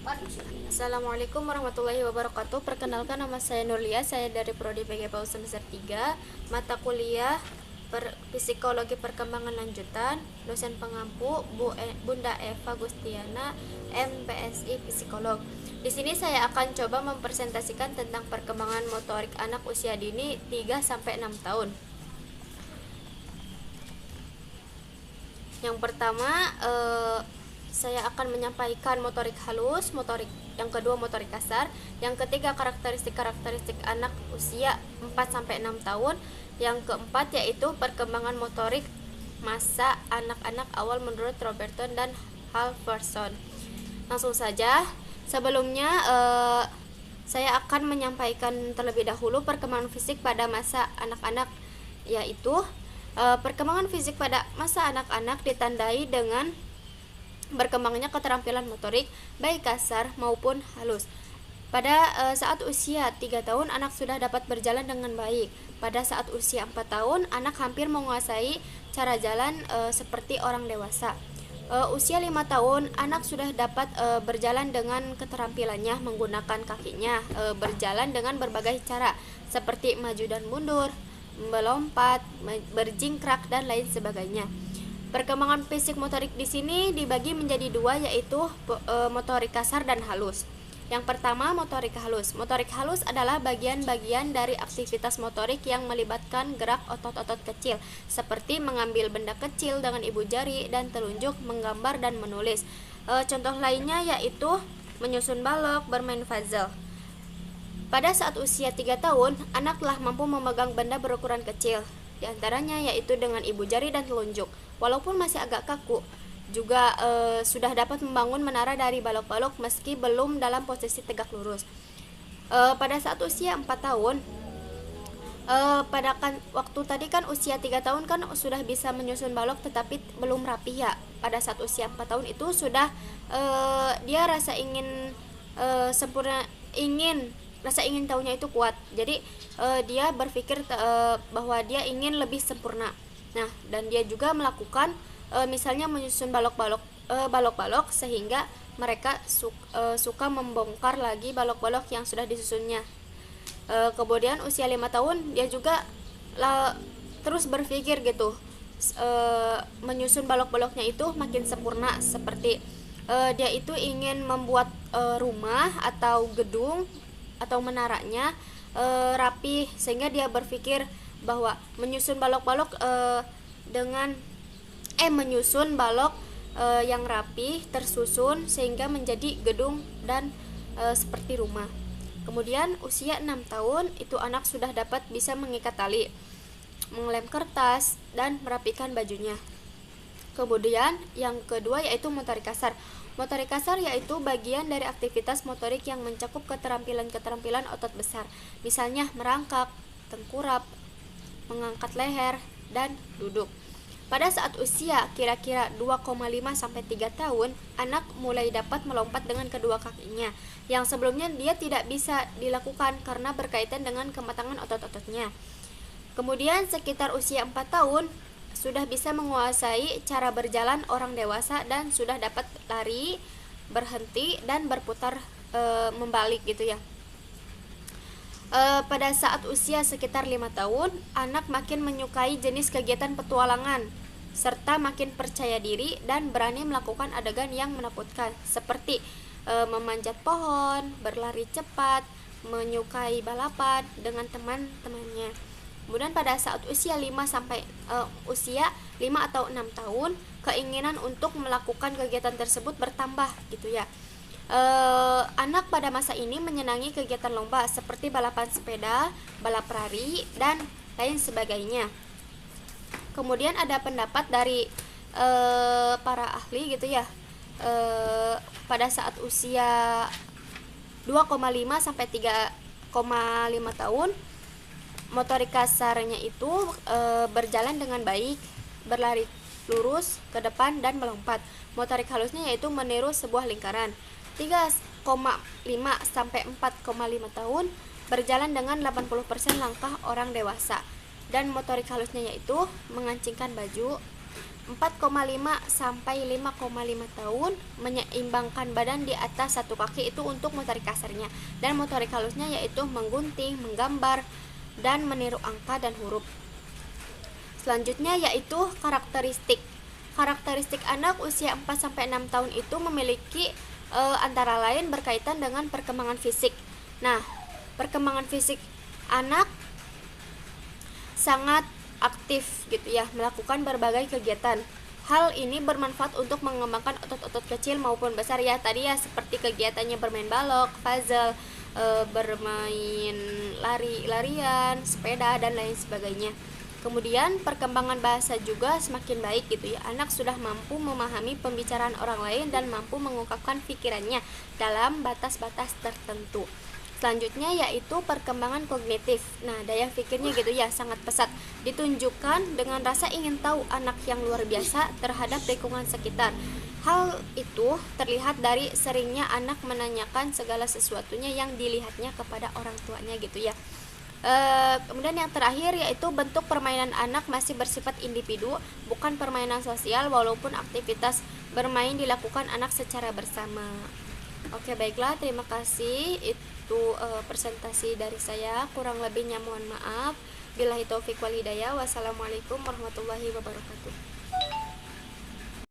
Assalamualaikum warahmatullahi wabarakatuh. Perkenalkan, nama saya Nurlia, saya dari Prodi PGPAU semester 3, mata kuliah Psikologi Perkembangan Lanjutan, dosen pengampu Bunda Eva Gustiana, MPSI Psikolog. Di sini saya akan coba mempresentasikan tentang perkembangan motorik anak usia dini 3 sampai 6 tahun. Yang pertama, saya akan menyampaikan motorik halus, yang kedua motorik kasar, yang ketiga karakteristik anak usia 4 sampai 6 tahun, yang keempat yaitu perkembangan motorik masa anak-anak awal menurut Robertson dan Halvorson. Langsung saja, sebelumnya saya akan menyampaikan terlebih dahulu perkembangan fisik pada masa anak-anak, yaitu perkembangan fisik pada masa anak-anak ditandai dengan berkembangnya keterampilan motorik baik kasar maupun halus. Pada saat usia 3 tahun anak sudah dapat berjalan dengan baik. Pada saat usia 4 tahun anak hampir menguasai cara jalan seperti orang dewasa. Usia 5 tahun anak sudah dapat berjalan dengan keterampilannya menggunakan kakinya, berjalan dengan berbagai cara seperti maju dan mundur, melompat, berjingkrak dan lain sebagainya. Perkembangan fisik motorik di sini dibagi menjadi dua, yaitu motorik kasar dan halus. Yang pertama, motorik halus. Motorik halus adalah bagian-bagian dari aktivitas motorik yang melibatkan gerak otot-otot kecil, seperti mengambil benda kecil dengan ibu jari dan telunjuk, menggambar dan menulis. Contoh lainnya yaitu menyusun balok, bermain puzzle. Pada saat usia 3 tahun, anak telah mampu memegang benda berukuran kecil, di antaranya yaitu dengan ibu jari dan telunjuk. Walaupun masih agak kaku, juga sudah dapat membangun menara dari balok-balok meski belum dalam posisi tegak lurus. Pada saat usia 4 tahun, waktu tadi kan usia 3 tahun kan sudah bisa menyusun balok tetapi belum rapi ya. Pada saat usia 4 tahun itu sudah dia rasa ingin sempurna, rasa ingin tahunya itu kuat. Jadi dia berpikir bahwa dia ingin lebih sempurna. Nah, dan dia juga melakukan misalnya menyusun balok-balok sehingga mereka suka membongkar lagi balok-balok yang sudah disusunnya. Kemudian usia 5 tahun dia juga terus berpikir gitu, menyusun balok-baloknya itu makin sempurna, seperti dia itu ingin membuat rumah atau gedung atau menaranya rapi, sehingga dia berpikir bahwa menyusun balok-balok menyusun balok yang rapi tersusun sehingga menjadi gedung dan seperti rumah. Kemudian usia 6 tahun itu anak sudah dapat bisa mengikat tali, mengelem kertas dan merapikan bajunya. Kemudian yang kedua yaitu motorik kasar. Motorik kasar yaitu bagian dari aktivitas motorik yang mencakup keterampilan otot besar, misalnya merangkak, tengkurap, mengangkat leher, dan duduk. Pada saat usia kira-kira 2,5 sampai 3 tahun, anak mulai dapat melompat dengan kedua kakinya, yang sebelumnya dia tidak bisa dilakukan karena berkaitan dengan kematangan otot-ototnya. Kemudian sekitar usia 4 tahun, sudah bisa menguasai cara berjalan orang dewasa dan sudah dapat lari, berhenti, dan berputar membalik gitu ya. Pada saat usia sekitar 5 tahun, anak makin menyukai jenis kegiatan petualangan serta makin percaya diri dan berani melakukan adegan yang menakutkan seperti memanjat pohon, berlari cepat, menyukai balapan dengan teman-temannya. Kemudian pada saat usia 5 atau 6 tahun, keinginan untuk melakukan kegiatan tersebut bertambah gitu ya. Anak pada masa ini menyenangi kegiatan lomba seperti balapan sepeda, balap lari, dan lain sebagainya. Kemudian ada pendapat dari para ahli gitu ya. Pada saat usia 2,5 sampai 3,5 tahun, motorik kasarnya itu berjalan dengan baik, berlari lurus ke depan dan melompat. Motorik halusnya yaitu meniru sebuah lingkaran. 3,5 sampai 4,5 tahun berjalan dengan 80% langkah orang dewasa. Dan motorik halusnya yaitu mengancingkan baju, 4,5 sampai 5,5 tahun, menyeimbangkan badan di atas satu kaki, itu untuk motorik kasarnya. Dan motorik halusnya yaitu menggunting, menggambar, dan meniru angka dan huruf. Selanjutnya yaitu karakteristik. Karakteristik anak usia 4 sampai 6 tahun itu memiliki antara lain berkaitan dengan perkembangan fisik. Nah, perkembangan fisik anak sangat aktif gitu ya, melakukan berbagai kegiatan. Hal ini bermanfaat untuk mengembangkan otot-otot kecil maupun besar ya, tadi ya seperti kegiatannya bermain balok, puzzle, bermain lari-larian, sepeda, dan lain sebagainya. Kemudian perkembangan bahasa juga semakin baik gitu ya. Anak sudah mampu memahami pembicaraan orang lain dan mampu mengungkapkan pikirannya dalam batas-batas tertentu. Selanjutnya yaitu perkembangan kognitif. Nah, daya pikirnya gitu ya sangat pesat, ditunjukkan dengan rasa ingin tahu anak yang luar biasa terhadap lingkungan sekitar. Hal itu terlihat dari seringnya anak menanyakan segala sesuatunya yang dilihatnya kepada orang tuanya gitu ya. Kemudian yang terakhir yaitu bentuk permainan anak masih bersifat individu, bukan permainan sosial, walaupun aktivitas bermain dilakukan anak secara bersama. Oke, baiklah, terima kasih. Itu presentasi dari saya. Kurang lebihnya mohon maaf. Billahi taufiq wal hidayah. Wassalamualaikum warahmatullahi wabarakatuh.